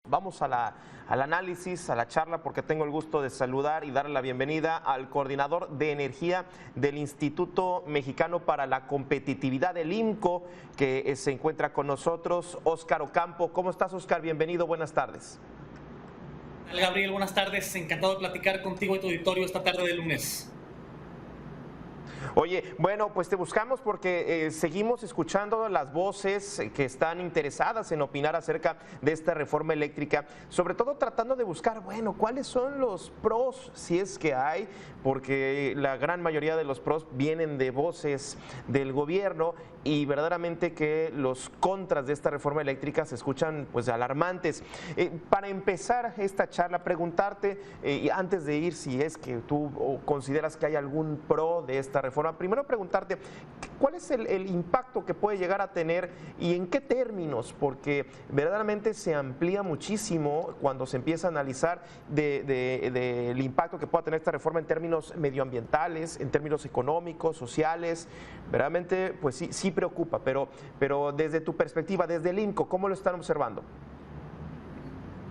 Vamos al análisis, a la charla, porque tengo el gusto de saludar y darle la bienvenida al coordinador de energía del Instituto Mexicano para la Competitividad, del IMCO, que se encuentra con nosotros, Óscar Ocampo. ¿Cómo estás, Óscar? Bienvenido, buenas tardes. Gabriel, buenas tardes. Encantado de platicar contigo y tu auditorio esta tarde de lunes. Oye, bueno, pues te buscamos porque seguimos escuchando las voces que están interesadas en opinar acerca de esta reforma eléctrica, sobre todo tratando de buscar, bueno, cuáles son los pros, si es que hay, porque la gran mayoría de los pros vienen de voces del gobierno y verdaderamente que los contras de esta reforma eléctrica se escuchan pues alarmantes. Para empezar esta charla, preguntarte, y antes de ir, si es que tú consideras que hay algún pro de esta reforma, primero preguntarte, ¿cuál es el impacto que puede llegar a tener y en qué términos? Porque verdaderamente se amplía muchísimo cuando se empieza a analizar del impacto que pueda tener esta reforma en términos medioambientales, en términos económicos, sociales. Verdaderamente, pues sí preocupa, pero desde tu perspectiva, desde el IMCO, ¿cómo lo están observando?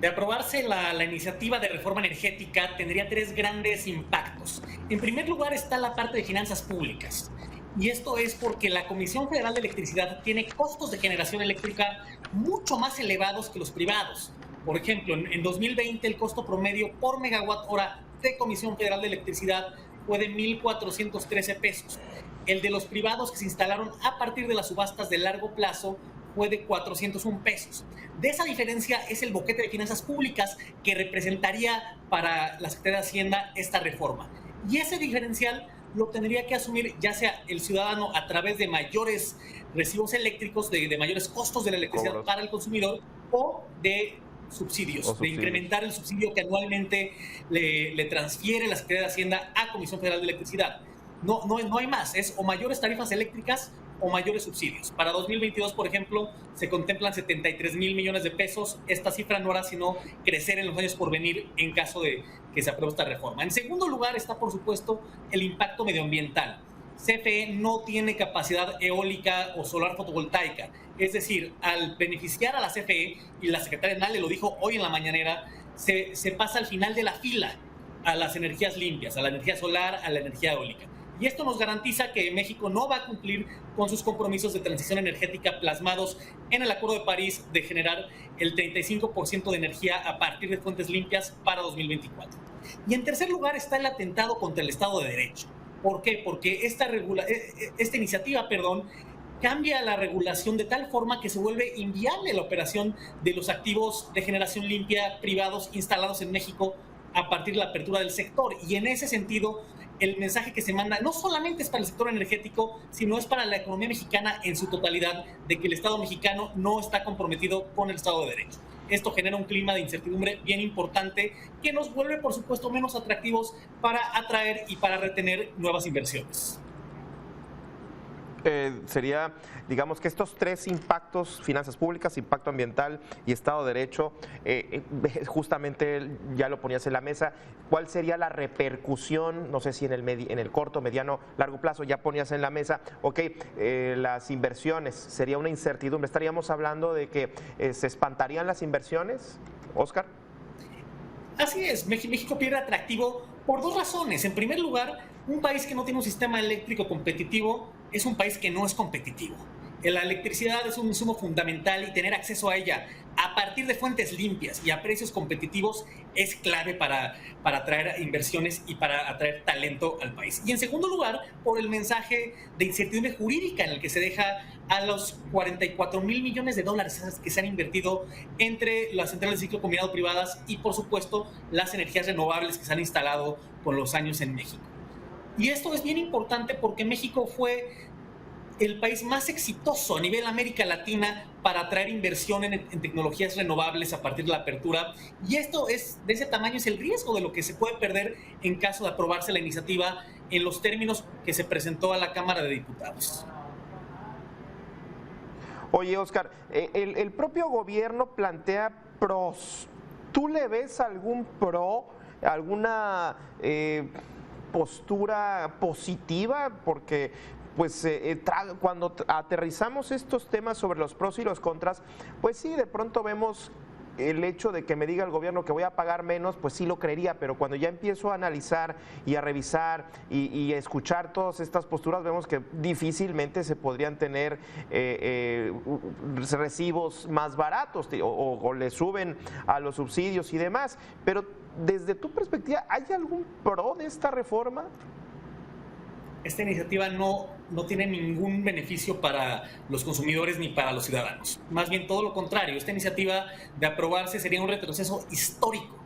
De aprobarse la iniciativa de reforma energética, tendría tres grandes impactos. En primer lugar está la parte de finanzas públicas. Y esto es porque la Comisión Federal de Electricidad tiene costos de generación eléctrica mucho más elevados que los privados. Por ejemplo, en 2020 el costo promedio por megawatt hora de Comisión Federal de Electricidad fue de 1,413 pesos. El de los privados que se instalaron a partir de las subastas de largo plazo fue de 401 pesos. De esa diferencia es el boquete de finanzas públicas que representaría para la Secretaría de Hacienda esta reforma. Y ese diferencial lo tendría que asumir ya sea el ciudadano a través de mayores recibos eléctricos, de mayores costos de la electricidad para el consumidor, o de subsidios, de incrementar el subsidio que anualmente le transfiere la Secretaría de Hacienda a Comisión Federal de Electricidad. No hay más, es o mayores tarifas eléctricas o mayores subsidios. Para 2022, por ejemplo, se contemplan 73,000 millones de pesos. Esta cifra no hará sino crecer en los años por venir en caso de que se apruebe esta reforma. En segundo lugar está, por supuesto, el impacto medioambiental. CFE no tiene capacidad eólica o solar fotovoltaica. Es decir, al beneficiar a la CFE, y la secretaria Nale lo dijo hoy en la mañanera, se pasa al final de la fila a las energías limpias, a la energía solar, a la energía eólica. Y esto nos garantiza que México no va a cumplir con sus compromisos de transición energética plasmados en el Acuerdo de París de generar el 35% de energía a partir de fuentes limpias para 2024. Y en tercer lugar está el atentado contra el Estado de Derecho. ¿Por qué? Porque esta iniciativa, cambia la regulación de tal forma que se vuelve inviable la operación de los activos de generación limpia privados instalados en México a partir de la apertura del sector. Y en ese sentido, el mensaje que se manda no solamente es para el sector energético, sino es para la economía mexicana en su totalidad, de que el Estado mexicano no está comprometido con el Estado de Derecho. Esto genera un clima de incertidumbre bien importante que nos vuelve, por supuesto, menos atractivos para atraer y para retener nuevas inversiones. Sería, digamos, que estos tres impactos, finanzas públicas, impacto ambiental y Estado de Derecho, justamente ya lo ponías en la mesa, ¿cuál sería la repercusión? No sé si en el corto, mediano, largo plazo, ya ponías en la mesa, las inversiones, sería una incertidumbre, ¿estaríamos hablando de que se espantarían las inversiones, Óscar? Así es, México pierde atractivo por dos razones. En primer lugar, un país que no tiene un sistema eléctrico competitivo es un país que no es competitivo. La electricidad es un insumo fundamental y tener acceso a ella a partir de fuentes limpias y a precios competitivos es clave para atraer inversiones y para atraer talento al país. Y en segundo lugar, por el mensaje de incertidumbre jurídica en el que se deja a los 44,000 millones de dólares que se han invertido entre las centrales de ciclo combinado privadas y, por supuesto, las energías renovables que se han instalado con los años en México. Y esto es bien importante porque México fue el país más exitoso a nivel América Latina para atraer inversión en tecnologías renovables a partir de la apertura. Y esto es de ese tamaño, es el riesgo de lo que se puede perder en caso de aprobarse la iniciativa en los términos que se presentó a la Cámara de Diputados. Oye, Óscar, el propio gobierno plantea pros. ¿Tú le ves algún pro, alguna postura positiva? Porque pues cuando aterrizamos estos temas sobre los pros y los contras, pues sí, de pronto vemos el hecho de que me diga el gobierno que voy a pagar menos, pues sí lo creería, pero cuando ya empiezo a analizar y a revisar y a escuchar todas estas posturas, vemos que difícilmente se podrían tener recibos más baratos o le suben a los subsidios y demás. Pero desde tu perspectiva, ¿hay algún pro de esta reforma? Esta iniciativa no tiene ningún beneficio para los consumidores ni para los ciudadanos. Más bien todo lo contrario, esta iniciativa de aprobarse sería un retroceso histórico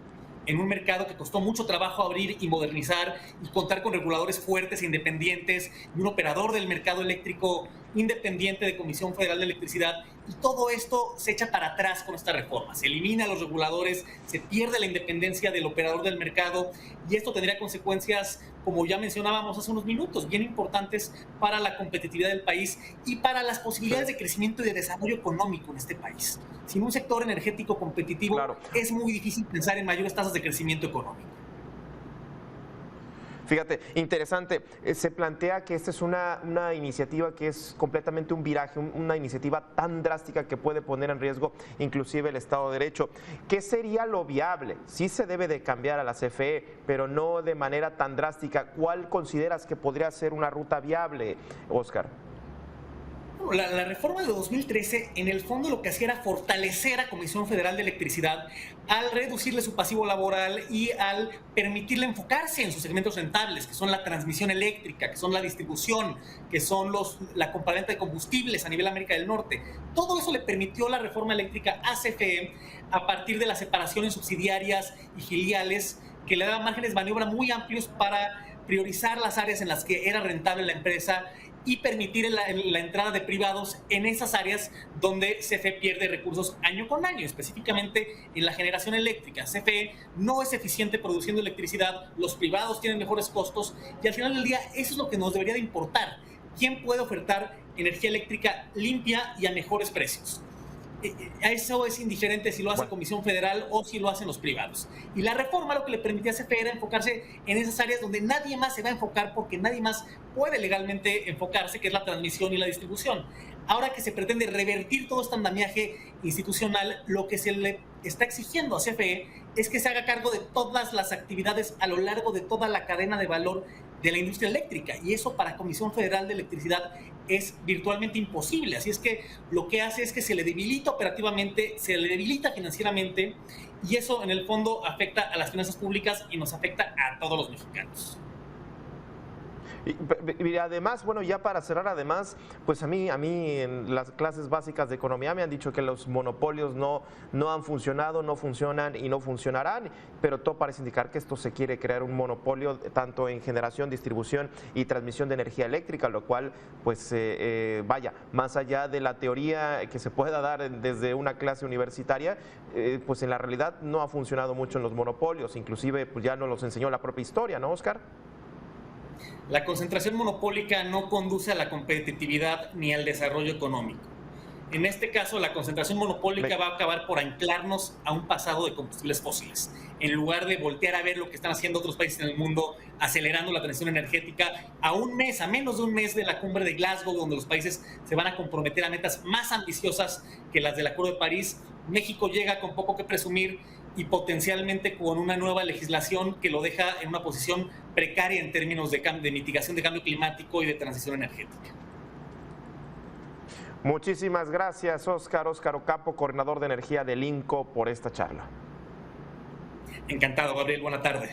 en un mercado que costó mucho trabajo abrir y modernizar y contar con reguladores fuertes e independientes y un operador del mercado eléctrico independiente de Comisión Federal de Electricidad. Y todo esto se echa para atrás con esta reforma. Se elimina a los reguladores, se pierde la independencia del operador del mercado y esto tendría consecuencias, como ya mencionábamos hace unos minutos, bien importantes para la competitividad del país y para las posibilidades de crecimiento y de desarrollo económico en este país. Sin un sector energético competitivo, claro, es muy difícil pensar en mayores tasas de crecimiento económico. Fíjate, interesante, se plantea que esta es una iniciativa que es completamente un viraje, una iniciativa tan drástica que puede poner en riesgo inclusive el Estado de Derecho. ¿Qué sería lo viable? Sí se debe de cambiar a la CFE, pero no de manera tan drástica. ¿Cuál consideras que podría ser una ruta viable, Óscar? La reforma de 2013, en el fondo lo que hacía era fortalecer a Comisión Federal de Electricidad al reducirle su pasivo laboral y al permitirle enfocarse en sus segmentos rentables, que son la transmisión eléctrica, que son la distribución, que son la compraventa de combustibles a nivel América del Norte. Todo eso le permitió la reforma eléctrica a CFE a partir de las separaciones subsidiarias y filiales que le daban márgenes de maniobra muy amplios para priorizar las áreas en las que era rentable la empresa y permitir la entrada de privados en esas áreas donde CFE pierde recursos año con año, específicamente en la generación eléctrica. CFE no es eficiente produciendo electricidad, los privados tienen mejores costos y al final del día eso es lo que nos debería de importar. ¿Quién puede ofertar energía eléctrica limpia y a mejores precios? A eso es indiferente si lo hace Comisión Federal o si lo hacen los privados. Y la reforma lo que le permitía a CFE era enfocarse en esas áreas donde nadie más se va a enfocar porque nadie más puede legalmente enfocarse, que es la transmisión y la distribución. Ahora que se pretende revertir todo este andamiaje institucional, lo que se le está exigiendo a CFE es que se haga cargo de todas las actividades a lo largo de toda la cadena de valor de la industria eléctrica, y eso para Comisión Federal de Electricidad es virtualmente imposible. Así es que lo que hace es que se le debilita operativamente, se le debilita financieramente, y eso en el fondo afecta a las finanzas públicas y nos afecta a todos los mexicanos. Y además, bueno, ya para cerrar, además, pues a mí en las clases básicas de economía me han dicho que los monopolios no han funcionado, no funcionan y no funcionarán, pero todo parece indicar que esto se quiere crear un monopolio tanto en generación, distribución y transmisión de energía eléctrica, lo cual, pues, vaya, más allá de la teoría que se pueda dar desde una clase universitaria, pues en la realidad no ha funcionado mucho en los monopolios, inclusive pues ya nos los enseñó la propia historia, ¿no, Óscar? La concentración monopólica no conduce a la competitividad ni al desarrollo económico. En este caso, la concentración monopólica va a acabar por anclarnos a un pasado de combustibles fósiles, en lugar de voltear a ver lo que están haciendo otros países en el mundo, acelerando la transición energética a menos de un mes de la cumbre de Glasgow, donde los países se van a comprometer a metas más ambiciosas que las del Acuerdo de París. México llega con poco que presumir y potencialmente con una nueva legislación que lo deja en una posición precaria en términos de mitigación de cambio climático y de transición energética. Muchísimas gracias, Óscar Ocampo, coordinador de energía del INCO, por esta charla. Encantado, Gabriel. Buena tarde.